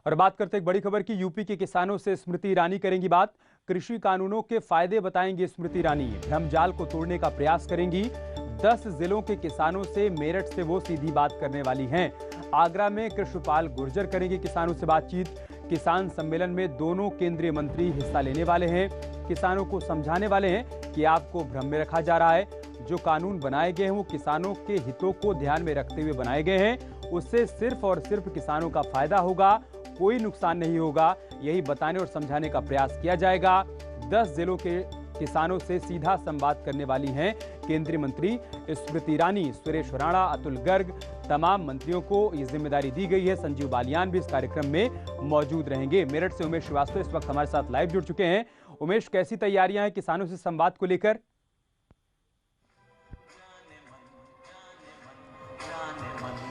और बात करते एक बड़ी खबर की। यूपी के किसानों से स्मृति ईरानी करेंगी बात। कृषि कानूनों के फायदे बताएंगी स्मृति ईरानी। भ्रमजाल को तोड़ने का प्रयास करेंगी। 10 जिलों के किसानों से मेरठ से वो सीधी बात करने वाली हैं। आगरा में कृष्णपाल गुर्जर करेंगे किसानों से बातचीत। किसान सम्मेलन में दोनों केंद्रीय मंत्री हिस्सा लेने वाले हैं। किसानों को समझाने वाले हैं कि आपको भ्रम में रखा जा रहा है। जो कानून बनाए गए हैं वो किसानों के हितों को ध्यान में रखते हुए बनाए गए हैं। उससे सिर्फ और सिर्फ किसानों का फायदा होगा, कोई नुकसान नहीं होगा। यही बताने और समझाने का प्रयास किया जाएगा। 10 जिलों के किसानों से सीधा संवाद करने वाली हैं केंद्रीय मंत्री स्मृति ईरानी। सुरेश राणा, अतुल गर्ग, तमाम मंत्रियों को ये जिम्मेदारी दी गई है। संजीव बालियान भी इस कार्यक्रम में मौजूद रहेंगे। मेरठ से उमेश श्रीवास्तव इस वक्त हमारे साथ लाइव जुड़ चुके हैं। उमेश, कैसी तैयारियां हैं किसानों से संवाद को लेकर?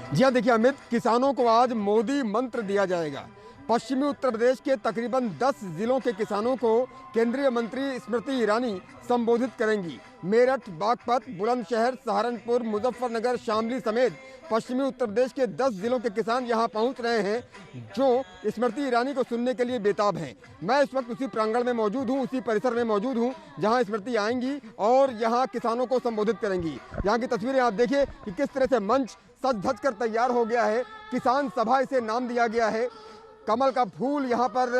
जी हाँ, देखिए अमित, किसानों को आज मोदी मंत्र दिया जाएगा। पश्चिमी उत्तर प्रदेश के तकरीबन 10 जिलों के किसानों को केंद्रीय मंत्री स्मृति ईरानी संबोधित करेंगी। मेरठ, बागपत, बुलंदशहर, सहारनपुर, मुजफ्फरनगर, शामली समेत पश्चिमी उत्तर प्रदेश के 10 जिलों के किसान यहां पहुंच रहे हैं, जो स्मृति ईरानी को सुनने के लिए बेताब हैं। मैं इस वक्त उसी प्रांगण में मौजूद हूं, उसी परिसर में मौजूद हूं जहां स्मृति आएंगी और यहां किसानों को संबोधित करेंगी। यहाँ की तस्वीरें आप देखिए कि किस तरह से मंच सज धज कर तैयार हो गया है। किसान सभा इसे नाम दिया गया है। कमल का फूल यहाँ पर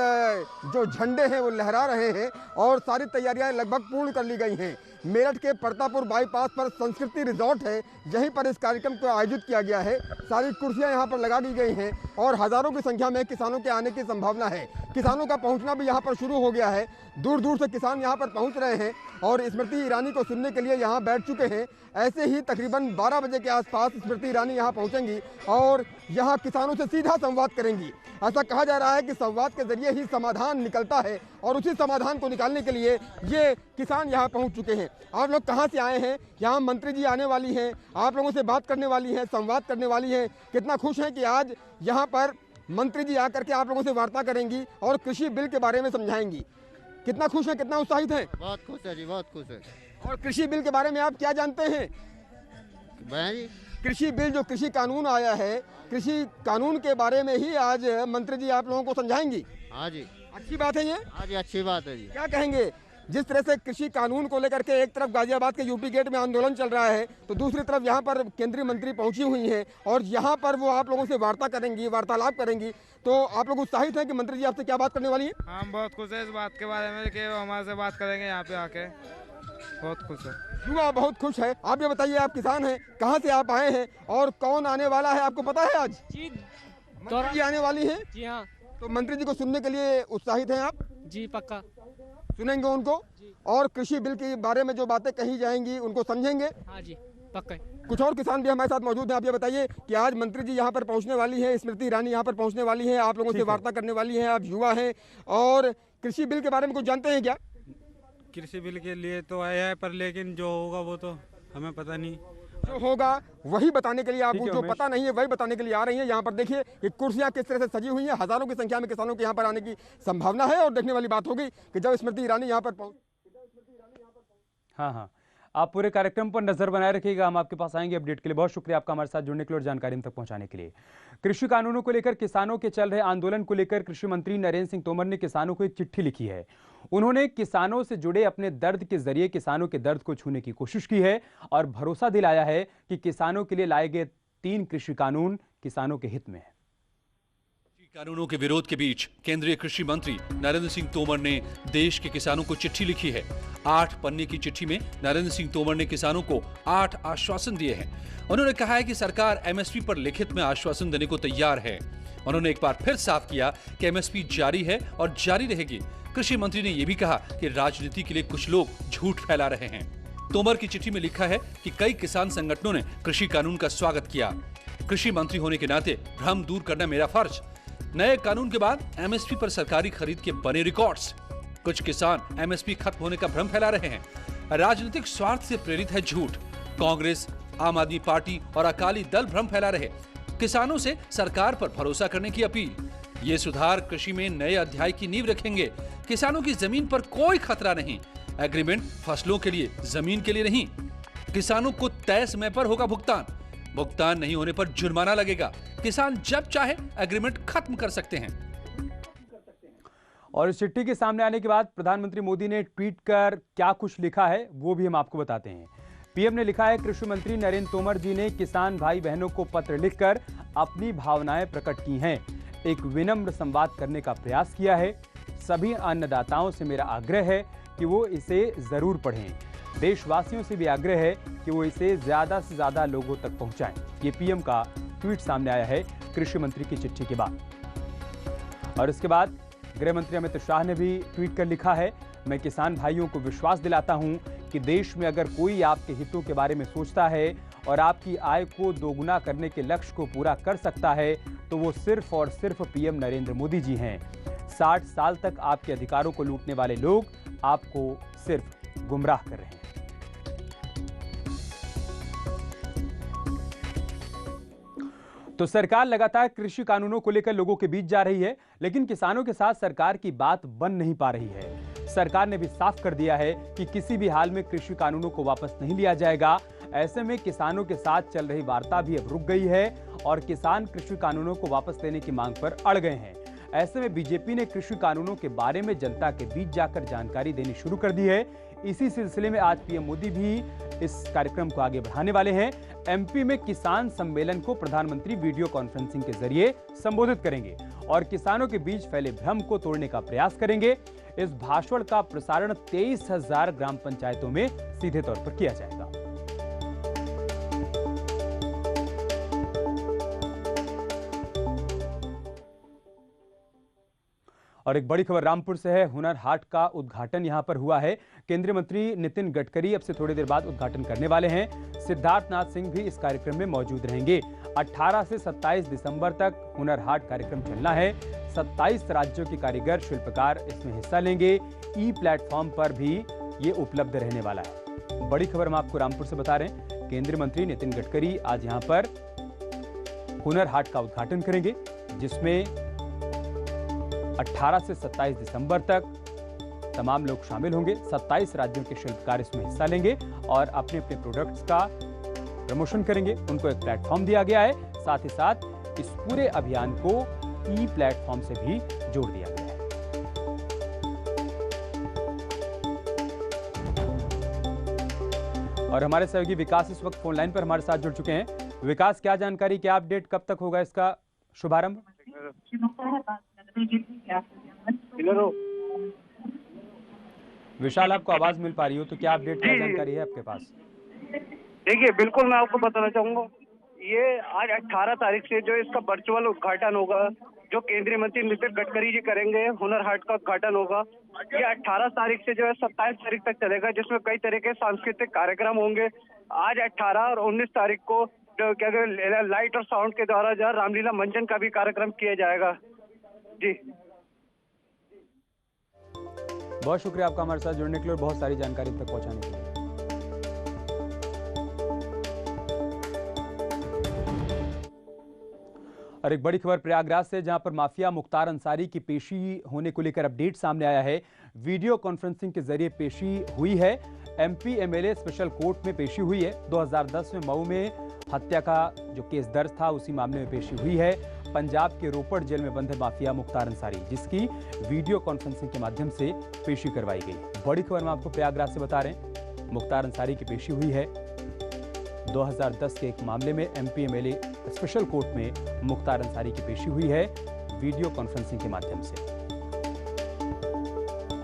जो झंडे हैं वो लहरा रहे हैं और सारी तैयारियां लगभग पूर्ण कर ली गई हैं। मेरठ के परतापुर बाईपास पर संस्कृति रिजॉर्ट है, यहीं पर इस कार्यक्रम को आयोजित किया गया है। सारी कुर्सियां यहाँ पर लगा दी गई हैं और हजारों की संख्या में किसानों के आने की संभावना है। किसानों का पहुंचना भी यहाँ पर शुरू हो गया है। दूर दूर से किसान यहाँ पर पहुँच रहे हैं और स्मृति ईरानी को सुनने के लिए यहाँ बैठ चुके हैं। ऐसे ही तकरीबन 12 बजे के आसपास स्मृति ईरानी यहाँ पहुँचेंगी और यहाँ किसानों से सीधा संवाद करेंगी। ऐसा कहा जा रहा है कि संवाद के जरिए ही समाधान निकलता है और उसी समाधान को निकालने के लिए ये किसान यहाँ पहुँच चुके हैं। आप लोग कहाँ से आए हैं? यहाँ मंत्री जी आने वाली हैं, आप लोगों से बात करने वाली हैं, संवाद करने वाली हैं। कितना खुश हैं कि आज यहाँ पर मंत्री जी आकर के आप लोगों से वार्ता करेंगी और कृषि बिल के बारे में समझाएंगी। कितना खुश हैं, कितना उत्साहित हैं? बहुत खुश है जी, बहुत खुश है। और कृषि बिल के बारे में आप क्या जानते हैं? कृषि बिल, जो कृषि कानून आया है, कृषि कानून के बारे में ही आज मंत्री जी आप लोगों को समझाएंगी। हाँ जी, अच्छी बात है ये। हाँ जी, अच्छी बात है जी। क्या कहेंगे, जिस तरह से कृषि कानून को लेकर के एक तरफ गाजियाबाद के यूपी गेट में आंदोलन चल रहा है, तो दूसरी तरफ यहाँ पर केंद्रीय मंत्री पहुंची हुई हैं और यहाँ पर वो आप लोगों से वार्ता करेंगी, वार्तालाप करेंगी, तो आप लोग उत्साहित हैं कि मंत्री जी आपसे क्या बात करने वाली है? हम बहुत खुश है इस बात के बारे में कि वो हमारे से बात करेंगे यहाँ पे आके। बहुत खुश है। युवा बहुत खुश है। आप ये बताइए, आप किसान हैं, कहाँ से आप आए हैं और कौन आने वाला है आपको पता है? आज जी मंत्री जी आने वाली है। जी हाँ तो मंत्री जी को सुनने के लिए उत्साहित हैं आप? जी पक्का सुनेंगे उनको और कृषि बिल के बारे में जो बातें कही जाएंगी उनको समझेंगे। हाँ जी पक्का। कुछ और किसान भी हमारे साथ मौजूद हैं। आप ये बताइए कि आज मंत्री जी यहाँ पर पहुँचने वाली है, स्मृति ईरानी यहाँ पर पहुँचने वाली है, आप लोगों से वार्ता करने वाली है। आप युवा हैं और कृषि बिल के बारे में कुछ जानते हैं क्या? कृषि बिल के लिए तो आया है, पर लेकिन जो होगा वो तो हमें पता नहीं। जो होगा वही बताने के लिए आप, जो पता नहीं है वही बताने के लिए आ रही हैं। यहाँ पर देखिए कि कुर्सियाँ किस तरह से सजी हुई हैं। हजारों की संख्या में किसानों के यहाँ पर आने की संभावना है और देखने वाली बात होगी कि जब स्मृति ईरानी यहाँ पर पहुँच। हाँ, आप पूरे कार्यक्रम पर नजर बनाए रखिएगा। हम आपके पास आएंगे अपडेट के लिए। बहुत शुक्रिया आपका हमारे साथ जुड़ने के लिए और जानकारी हम तक पहुंचाने के लिए। कृषि कानूनों को लेकर किसानों के चल रहे आंदोलन को लेकर कृषि मंत्री नरेंद्र सिंह तोमर ने किसानों को एक चिट्ठी लिखी है। उन्होंने किसानों से जुड़े अपने दर्द के जरिए किसानों के दर्द को छूने की कोशिश की है और भरोसा दिलाया है कि किसानों के लिए लाए गए 3 कृषि कानून किसानों के हित में है। कानूनों के विरोध के बीच केंद्रीय कृषि मंत्री नरेंद्र सिंह तोमर ने देश के किसानों को चिट्ठी लिखी है। 8 पन्ने की चिट्ठी में नरेंद्र सिंह तोमर ने किसानों को 8 आश्वासन दिए हैं। उन्होंने कहा है कि सरकार एमएसपी पर लिखित में आश्वासन देने को तैयार है। उन्होंने एक बार फिर साफ किया कि एमएसपी जारी है और जारी रहेगी। कृषि मंत्री ने यह भी कहा कि राजनीति के लिए कुछ लोग झूठ फैला रहे हैं। तोमर की चिट्ठी में लिखा है कि कई किसान संगठनों ने कृषि कानून का स्वागत किया। कृषि मंत्री होने के नाते भ्रम दूर करना मेरा फर्ज। नए कानून के बाद एमएसपी पर सरकारी खरीद के बने रिकॉर्ड्स। कुछ किसान एमएसपी खत्म होने का भ्रम फैला रहे हैं। राजनीतिक स्वार्थ से प्रेरित है झूठ। कांग्रेस, आम आदमी पार्टी और अकाली दल भ्रम फैला रहे। किसानों से सरकार पर भरोसा करने की अपील। ये सुधार कृषि में नए अध्याय की नींव रखेंगे। किसानों की जमीन पर कोई खतरा नहीं। एग्रीमेंट फसलों के लिए, जमीन के लिए नहीं। किसानों को तय समय पर होगा भुगतान। भुगतान नहीं होने पर जुर्माना लगेगा। किसान जब चाहे एग्रीमेंट खत्म कर सकते हैं। और इस चिट्ठी के सामने आने के बाद प्रधानमंत्री मोदी ने ट्वीट कर क्या कुछ लिखा है वो भी हम आपको बताते हैं। पीएम ने लिखा है, कृषि मंत्री नरेंद्र तोमर जी ने किसान भाई बहनों को पत्र लिखकर अपनी भावनाएं प्रकट की हैं। एक विनम्र संवाद करने का प्रयास किया है। सभी अन्नदाताओं से मेरा आग्रह है कि वो इसे जरूर पढ़ें। देशवासियों से भी आग्रह है कि वो इसे ज्यादा से ज्यादा लोगों तक पहुंचाएं। ये पीएम का ट्वीट सामने आया है कृषि मंत्री की चिट्ठी के बाद। और इसके बाद गृह मंत्री अमित शाह ने भी ट्वीट कर लिखा है, मैं किसान भाइयों को विश्वास दिलाता हूं कि देश में अगर कोई आपके हितों के बारे में सोचता है और आपकी आय को दोगुना करने के लक्ष्य को पूरा कर सकता है तो वो सिर्फ और सिर्फ पीएम नरेंद्र मोदी जी हैं। 60 साल तक आपके अधिकारों को लूटने वाले लोग आपको सिर्फ गुमराह कर रहे हैं। तो सरकार लगातार कृषि कानूनों को लेकर लोगों के बीच जा रही है, लेकिन किसानों के साथ सरकार की बात बन नहीं पा रही है। सरकार ने भी साफ कर दिया है कि किसी भी हाल में कृषि कानूनों को वापस नहीं लिया जाएगा। ऐसे में किसानों के साथ चल रही वार्ता भी अब रुक गई है और किसान कृषि कानूनों को वापस लेने की मांग पर अड़ गए हैं। ऐसे में बीजेपी ने कृषि कानूनों के बारे में जनता के बीच जाकर जानकारी देनी शुरू कर दी है। इसी सिलसिले में आज पीएम मोदी भी इस कार्यक्रम को आगे बढ़ाने वाले हैं। एमपी में किसान सम्मेलन को प्रधानमंत्री वीडियो कॉन्फ्रेंसिंग के जरिए संबोधित करेंगे और किसानों के बीच फैले भ्रम को तोड़ने का प्रयास करेंगे। इस भाषण का प्रसारण 23,000 ग्राम पंचायतों में सीधे तौर पर किया जाएगा। और एक बड़ी खबर रामपुर से है। हुनर हाट का उद्घाटन यहां पर हुआ है। केंद्रीय मंत्री नितिन गडकरी अब से थोड़ी देर बाद उद्घाटन करने वाले हैं। सिद्धार्थनाथ सिंह भी इस कार्यक्रम में मौजूद रहेंगे। 18 से 27 दिसंबर तक हुनर हाट कार्यक्रम चलना है। 27 राज्यों के कारीगर शिल्पकार इसमें हिस्सा लेंगे। ई प्लेटफॉर्म पर भी ये उपलब्ध रहने वाला है। बड़ी खबर हम आपको रामपुर से बता रहे हैं। केंद्रीय मंत्री नितिन गडकरी आज यहाँ पर हुनर हाट का उद्घाटन करेंगे, जिसमें 18 से 27 दिसंबर तक तमाम लोग शामिल होंगे। 27 राज्यों के शिल्पकार इसमें हिस्सा लेंगे और अपने अपने प्रोडक्ट्स का प्रमोशन करेंगे। उनको एक प्लेटफॉर्म दिया गया है। साथ ही साथ इस पूरे अभियान को ई प्लेटफॉर्म से भी जोड़ दिया गया है। और हमारे सहयोगी विकास इस वक्त फोन लाइन पर हमारे साथ जुड़ चुके हैं। विकास, क्या जानकारी, क्या अपडेट, कब तक होगा इसका शुभारंभ? विशाल, आपको आवाज मिल पा रही हो तो क्या अपडेट, क्या जानकारी है आपके पास? देखिए, बिल्कुल मैं आपको बताना चाहूंगा, ये आज 18 तारीख से जो इसका वर्चुअल उद्घाटन होगा, जो केंद्रीय मंत्री नितिन गडकरी जी करेंगे, हुनर हाट का उद्घाटन होगा। ये 18 तारीख से जो है 27 तारीख तक चलेगा, जिसमें कई तरह के सांस्कृतिक कार्यक्रम होंगे। आज 18 और 19 तारीख को क्या लाइट और साउंड के द्वारा जो रामलीला मंचन का भी कार्यक्रम किया जाएगा। जी, बहुत शुक्रिया आपका हमारे साथ जुड़ने के लिए और बहुत सारी जानकारी तक पहुंचाने के लिए। और एक बड़ी खबर प्रयागराज से, जहां पर माफिया मुख्तार अंसारी की पेशी होने को लेकर अपडेट सामने आया है। वीडियो कॉन्फ्रेंसिंग के जरिए पेशी हुई है। एमपी एमएलए स्पेशल कोर्ट में पेशी हुई है। 2010 में मऊ में हत्या का जो केस दर्ज था, उसी मामले में पेशी हुई है। पंजाब के रोपड़ जेल में बंद है माफिया मुख्तार अंसारी, जिसकी वीडियो कॉन्फ्रेंसिंग के माध्यम से पेशी करवाई गई। बड़ी खबर हम आपको प्रयागराज से बता रहे हैं। मुख्तार अंसारी की पेशी हुई है। 2010 के एक मामले में एमपी एमएलए स्पेशल कोर्ट में मुख्तार अंसारी की पेशी हुई है वीडियो कॉन्फ्रेंसिंग के माध्यम से।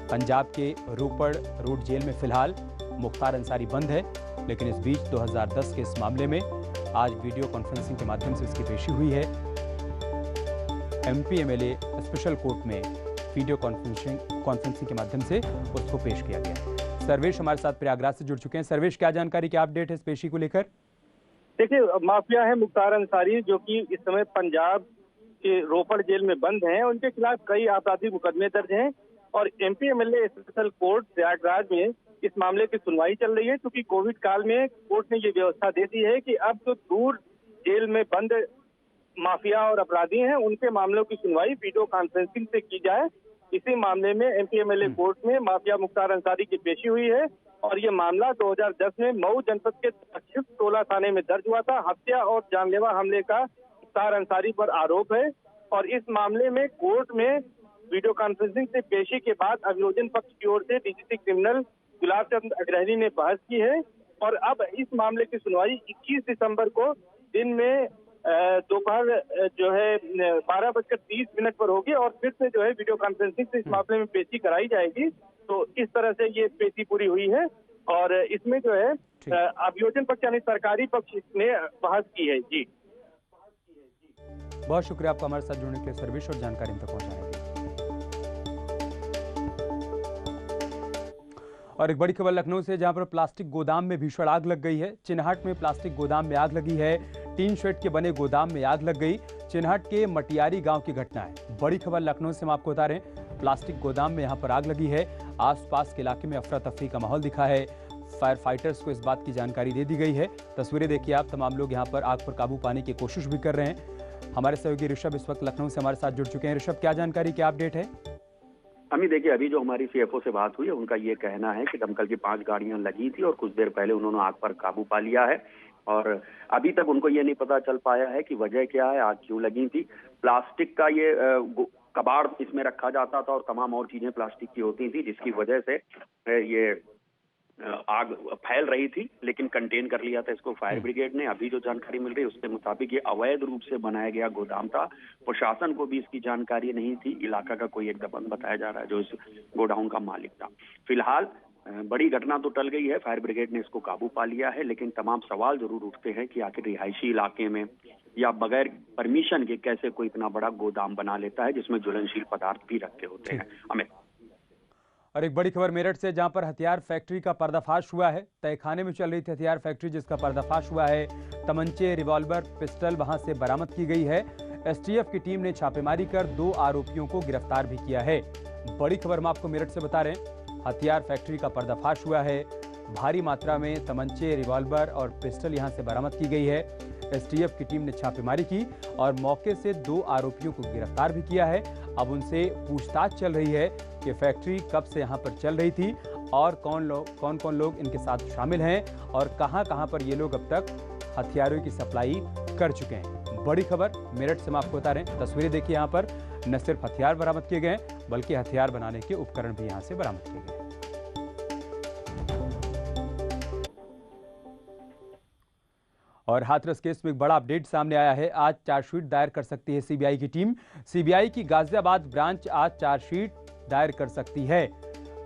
पंजाब के रोपड़ रोड जेल में फिलहाल मुख्तार अंसारी बंद है, लेकिन इस बीच 2010 के इस मामले में आज वीडियो कॉन्फ्रेंसिंग के माध्यम से इसकी पेशी हुई है। एमपी एमएलए स्पेशल कोर्ट में वीडियो कॉन्फ्रेंसिंग के माध्यम से उसको पेश किया गया। सर्वेश हमारे साथ प्रयागराज से जुड़ चुके हैं। सर्वेश, क्या जानकारी, क्या अपडेट है इस पेशी को लेकर? देखिए, माफिया है मुख्तार अंसारी, जो कि इस समय पंजाब के रोपड़ जेल में बंद हैं। उनके खिलाफ कई आपराधिक मुकदमे दर्ज हैं और MP MLA special court Prayagraj में इस मामले की सुनवाई चल रही है। क्योंकि कोविड काल में कोर्ट ने ये व्यवस्था दे दी है कि अब जो दूर जेल में बंद माफिया और अपराधी हैं, उनके मामलों की सुनवाई वीडियो कॉन्फ्रेंसिंग से की जाए। इसी मामले में एमपी एमएलए कोर्ट में माफिया मुख्तार अंसारी की पेशी हुई है और ये मामला 2010 में मऊ जनपद के दक्षिण टोला थाने में दर्ज हुआ था। हत्या और जानलेवा हमले का मुख्तार अंसारी पर आरोप है और इस मामले में कोर्ट में वीडियो कॉन्फ्रेंसिंग से पेशी के बाद अभियोजन पक्ष की ओर से डीजीपी क्रिमिनल गुलाब चंद अग्रहरी ने बहस की है और अब इस मामले की सुनवाई 21 दिसंबर को दिन में दोपहर जो है 12:30 पर होगी और फिर से जो है वीडियो कॉन्फ्रेंसिंग से इस मामले में पेशी कराई जाएगी। तो इस तरह से ये पेशी पूरी हुई है और इसमें जो है अभियोजन पक्ष यानी सरकारी पक्ष ने बहस की है। जी बहुत शुक्रिया आपका हमारे साथ जुड़ने के लिए सर्विस और जानकारी तक पहुंचाने के लिए। और एक बड़ी खबर लखनऊ से, जहां पर प्लास्टिक गोदाम में भीषण आग लग गई है। चिन्हट में प्लास्टिक गोदाम में आग लगी है। टीन शेड के बने गोदाम में आग लग गई। चिन्हट के मटियारी गांव की घटना है। बड़ी खबर लखनऊ से हम आपको बता रहे हैं, प्लास्टिक गोदाम में यहां पर आग लगी है। आसपास के इलाके में अफरा तफरी का माहौल दिखा है। फायर फाइटर्स को इस बात की जानकारी दे दी गई है। तस्वीरें देखिए आप, तमाम लोग यहां पर आग पर काबू पाने की कोशिश भी कर रहे हैं। हमारे सहयोगी ऋषभ इस वक्त लखनऊ से हमारे साथ जुड़ चुके हैं। ऋषभ, क्या जानकारी, क्या अपडेट है? अमी देखिए, अभी जो हमारी सीएफओ से बात हुई है उनका ये कहना है कि दमकल की 5 गाड़ियां लगी थी और कुछ देर पहले उन्होंने आग पर काबू पा लिया है और अभी तक उनको ये नहीं पता चल पाया है कि वजह क्या है, आग क्यों लगी थी। प्लास्टिक का ये कबाड़ इसमें रखा जाता था और तमाम और चीजें प्लास्टिक की होती थी, जिसकी वजह से ये आग फैल रही थी, लेकिन कंटेन कर लिया था इसको फायर ब्रिगेड ने। अभी जो जानकारी मिल रही है उसके मुताबिक ये अवैध रूप से बनाया गया गोदाम था। प्रशासन को भी इसकी जानकारी नहीं थी। इलाका का कोई एक दबंग बताया जा रहा है जो इस गोडाउन का मालिक था। फिलहाल बड़ी घटना तो टल गई है, फायर ब्रिगेड ने इसको काबू पा लिया है, लेकिन तमाम सवाल जरूर उठते हैं कि आखिर रिहायशी इलाके में या बगैर परमिशन के कैसे कोई इतना बड़ा गोदाम बना लेता है जिसमें ज्वलनशील पदार्थ भी रखे होते हैं। अमित। और एक बड़ी खबर मेरठ से, जहां पर हथियार फैक्ट्री का पर्दाफाश हुआ है। तहखाने में चल रही थी हथियार फैक्ट्री, जिसका पर्दाफाश हुआ है। तमंचे, रिवॉल्वर, पिस्टल वहां से बरामद की गई है। एसटीएफ की टीम ने छापेमारी कर 2 आरोपियों को गिरफ्तार भी किया है। बड़ी खबर हम आपको मेरठ से बता रहे हैं, हथियार फैक्ट्री का पर्दाफाश हुआ है। भारी मात्रा में तमंचे, रिवॉल्वर और पिस्टल यहां से बरामद की गई है। एसटीएफ की टीम ने छापेमारी की और मौके से 2 आरोपियों को गिरफ्तार भी किया है। अब उनसे पूछताछ चल रही है कि फैक्ट्री कब से यहां पर चल रही थी और कौन कौन लोग इनके साथ शामिल हैं और कहां पर ये लोग अब तक हथियारों की सप्लाई कर चुके हैं। बड़ी खबर मेरठ से हम आपको बता रहे हैं। तस्वीरें देखिए, यहाँ पर न सिर्फ हथियार बरामद किए गए बल्कि हथियार बनाने के उपकरण भी यहाँ से बरामद किए गए। और हाथरस केस में एक बड़ा अपडेट सामने आया है। आज चार्जशीट दायर कर सकती है सीबीआई की टीम। सीबीआई की गाजियाबाद ब्रांच आज चार्जशीट दायर कर सकती है।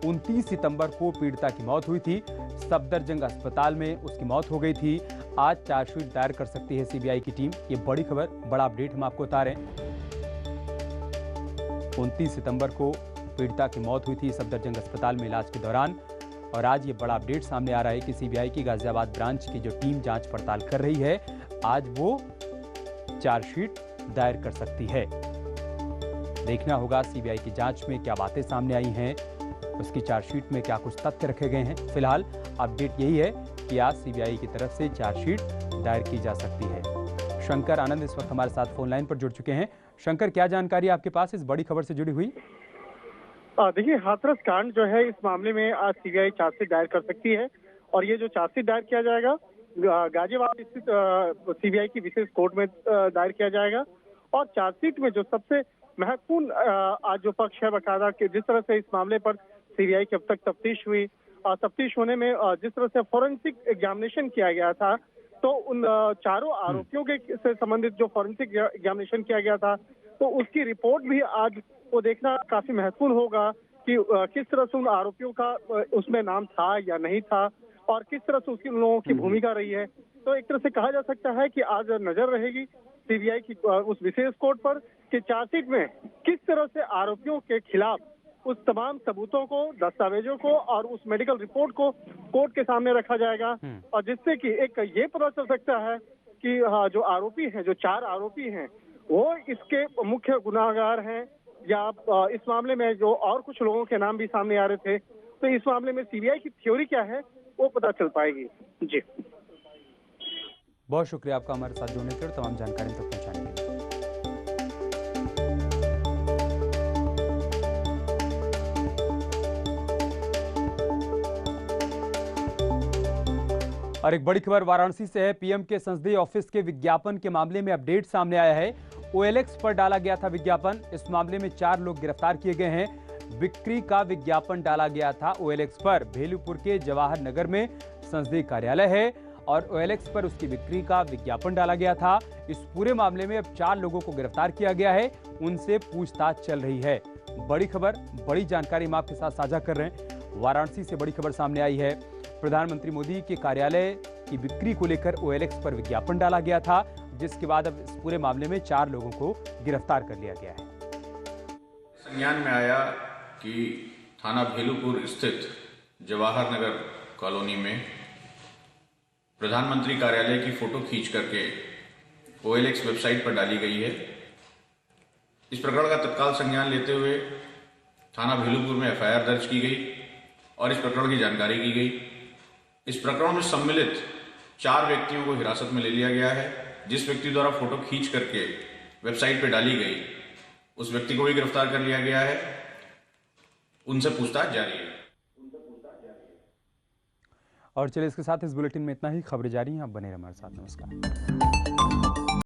29 सितंबर को पीड़िता की मौत हुई थी। सफदरजंग अस्पताल में उसकी मौत हो गई थी। आज चार्जशीट दायर कर सकती है सीबीआई की टीम। ये बड़ी खबर, बड़ा अपडेट हम आपको बता रहे हैं। 29 सितंबर को पीड़िता की मौत हुई थी सफदरजंग अस्पताल में इलाज के दौरान और आज ये बड़ा अपडेट सामने आ रहा है कि सीबीआई की गाजियाबाद ब्रांच की जो टीम जांच पड़ताल कर रही है, आज वो चार्जशीट दायर कर सकती है। देखना होगा सीबीआई की जांच में क्या बातें सामने आई हैं, उसकी चार्जशीट में क्या कुछ तथ्य रखे गए हैं। फिलहाल अपडेट यही है कि आज सीबीआई की तरफ से चार्जशीट दायर की जा सकती है। शंकर आनंद इस वक्त हमारे साथ फोन लाइन पर जुड़ चुके हैं। शंकर, क्या जानकारी आपके पास इस बड़ी खबर से जुड़ी हुई? देखिए, हाथरस कांड जो है, इस मामले में आज सीबीआई चार्जशीट दायर कर सकती है और ये जो चार्जशीट दायर किया जाएगा गाजियाबाद स्थित सीबीआई की विशेष कोर्ट में दायर किया जाएगा। और चार्जशीट में जो सबसे महत्वपूर्ण आज जो पक्ष है बकायदा कि जिस तरह से इस मामले पर सीबीआई की अब तक तफ्तीश हुई, तफ्तीश होने में जिस तरह से फॉरेंसिक एग्जामिनेशन किया गया था, तो उन चारों आरोपियों के से संबंधित जो फॉरेंसिक एग्जामिनेशन किया गया था, तो उसकी रिपोर्ट भी आज वो देखना काफी महत्वपूर्ण होगा कि किस तरह से उन आरोपियों का उसमें नाम था या नहीं था और किस तरह से उसकी उन लोगों की भूमिका रही है। तो एक तरह से कहा जा सकता है कि आज नजर रहेगी सीबीआई की उस विशेष कोर्ट पर कि चार्जशीट में किस तरह से आरोपियों के खिलाफ उस तमाम सबूतों को, दस्तावेजों को और उस मेडिकल रिपोर्ट को कोर्ट के सामने रखा जाएगा और जिससे कि एक ये पता चल सकता है कि जो आरोपी हैं, जो 4 आरोपी हैं, वो इसके मुख्य गुनाहगार हैं या इस मामले में जो और कुछ लोगों के नाम भी सामने आ रहे थे, तो इस मामले में सीबीआई की थ्योरी क्या है वो पता चल पाएगी। जी, बहुत शुक्रिया आपका हमारे साथ जुड़ने के लिए, तमाम जानकारी तक पहुंचाने के लिए। और एक बड़ी खबर वाराणसी से है। पीएम के संसदीय ऑफिस के विज्ञापन के मामले में अपडेट सामने आया है। OLX पर डाला गया था विज्ञापन। इस मामले में 4 लोग गिरफ्तार किए गए हैं। बिक्री का विज्ञापन डाला गया था OLX पर। भेलूपुर के जवाहर नगर में संसदीय कार्यालय है और OLX पर उसकी बिक्री का विज्ञापन डाला गया था। इस पूरे मामले में अब 4 लोगों को गिरफ्तार किया गया है, उनसे पूछताछ चल रही है। बड़ी खबर, बड़ी जानकारी हम आपके साथ साझा कर रहे हैं। वाराणसी से बड़ी खबर सामने आई है। प्रधानमंत्री मोदी के कार्यालय की बिक्री को लेकर OLX पर विज्ञापन डाला गया था, जिसके बाद अब इस पूरे मामले में 4 लोगों को गिरफ्तार कर लिया गया है। संज्ञान में आया कि थाना भेलूपुर स्थित जवाहर नगर कॉलोनी में प्रधानमंत्री कार्यालय की फोटो खींच करके OLX वेबसाइट पर डाली गई है। इस प्रकरण का तत्काल संज्ञान लेते हुए थाना भेलूपुर में FIR दर्ज की गई और इस प्रकरण की जानकारी की गई। इस प्रकरण में सम्मिलित 4 व्यक्तियों को हिरासत में ले लिया गया है। जिस व्यक्ति द्वारा फोटो खींच करके वेबसाइट पर डाली गई, उस व्यक्ति को भी गिरफ्तार कर लिया गया है। उनसे पूछताछ जारी है। और चलिए इसके साथ इस बुलेटिन में इतना ही। खबरें जारी हैं, आप बने रहिए हमारे साथ। नमस्कार।